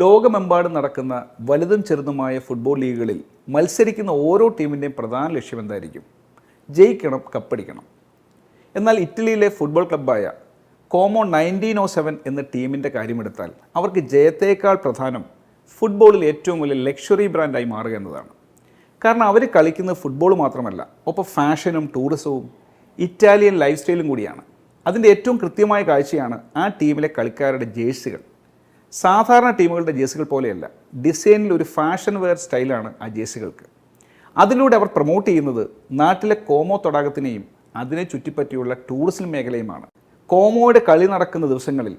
ലോകമെമ്പാടും നടക്കുന്ന വലുതും ചെറുതുമായ ഫുട്ബോൾ ലീഗുകളിൽ മത്സരിക്കുന്ന ഓരോ ടീമിൻ്റെയും പ്രധാന ലക്ഷ്യം എന്തായിരിക്കും? ജയിക്കണം, കപ്പടിക്കണം. എന്നാൽ ഇറ്റലിയിലെ ഫുട്ബോൾ ക്ലബ്ബായ കോമോ 1907 എന്ന ടീമിൻ്റെ കാര്യമെടുത്താൽ അവർക്ക് ജയത്തേക്കാൾ പ്രധാനം ഫുട്ബോളിൽ ഏറ്റവും വലിയ ലക്ഷറി ബ്രാൻഡായി മാറുക എന്നതാണ്. കാരണം അവർ കളിക്കുന്നത് ഫുട്ബോൾ മാത്രമല്ല, ഒപ്പം ഫാഷനും ടൂറിസവും ഇറ്റാലിയൻ ലൈഫ് സ്റ്റൈലും കൂടിയാണ്. അതിൻ്റെ ഏറ്റവും കൃത്യമായ കാഴ്ചയാണ് ആ ടീമിലെ കളിക്കാരുടെ ജേഴ്സികൾ. സാധാരണ ടീമുകളുടെ ജേഴ്സികൾ പോലെയല്ല, ഡിസൈനിൽ ഒരു ഫാഷൻ വെയർ സ്റ്റൈലാണ് ആ ജേഴ്സികൾക്ക്. അതിലൂടെ അവർ പ്രൊമോട്ട് ചെയ്യുന്നത് നാട്ടിലെ കോമോ തടാകത്തിനെയും അതിനെ ചുറ്റിപ്പറ്റിയുള്ള ടൂറിസം മേഖലയുമാണ്. കോമോയുടെ കളി നടക്കുന്ന ദിവസങ്ങളിൽ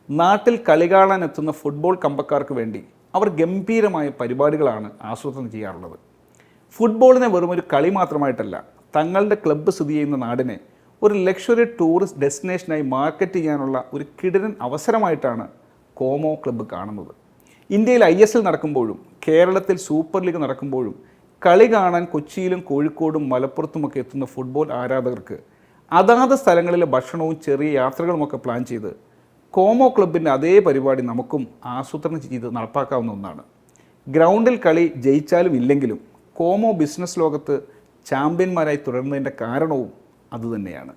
നാട്ടിൽ കളി കാണാൻ എത്തുന്ന ഫുട്ബോൾ കമ്പക്കാർക്ക് വേണ്ടി അവർ ഗംഭീരമായ പരിപാടികളാണ് ആസൂത്രണം ചെയ്യാറുള്ളത്. ഫുട്ബോളിനെ വെറുമൊരു കളി മാത്രമായിട്ടല്ല, തങ്ങളുടെ ക്ലബ്ബ് സ്ഥിതി ചെയ്യുന്ന നാടിനെ ഒരു ലക്ഷറി ടൂറിസ്റ്റ് ഡെസ്റ്റിനേഷനായി മാർക്കറ്റ് ചെയ്യാനുള്ള ഒരു കിടിലൻ അവസരമായിട്ടാണ് കോമോ ക്ലബ്ബ് കാണുന്നത്. ഇന്ത്യയിൽ ISL നടക്കുമ്പോഴും കേരളത്തിൽ സൂപ്പർ ലീഗ് നടക്കുമ്പോഴും കളി കാണാൻ കൊച്ചിയിലും കോഴിക്കോടും മലപ്പുറത്തുമൊക്കെ എത്തുന്ന ഫുട്ബോൾ ആരാധകർക്ക് അതാത് സ്ഥലങ്ങളിലെ ഭക്ഷണവും ചെറിയ യാത്രകളുമൊക്കെ പ്ലാൻ ചെയ്ത് കോമോ ക്ലബിൻ്റെ അതേ പരിപാടി നമുക്കും ആസൂത്രണം ചെയ്ത് നടപ്പാക്കാവുന്ന ഒന്നാണ്. ഗ്രൗണ്ടിൽ കളി ജയിച്ചാലും ഇല്ലെങ്കിലും കോമോ ബിസിനസ് ലോകത്ത് ചാമ്പ്യന്മാരായി തുടരുന്നതിൻ്റെ കാരണവും അതുതന്നെയാണ്.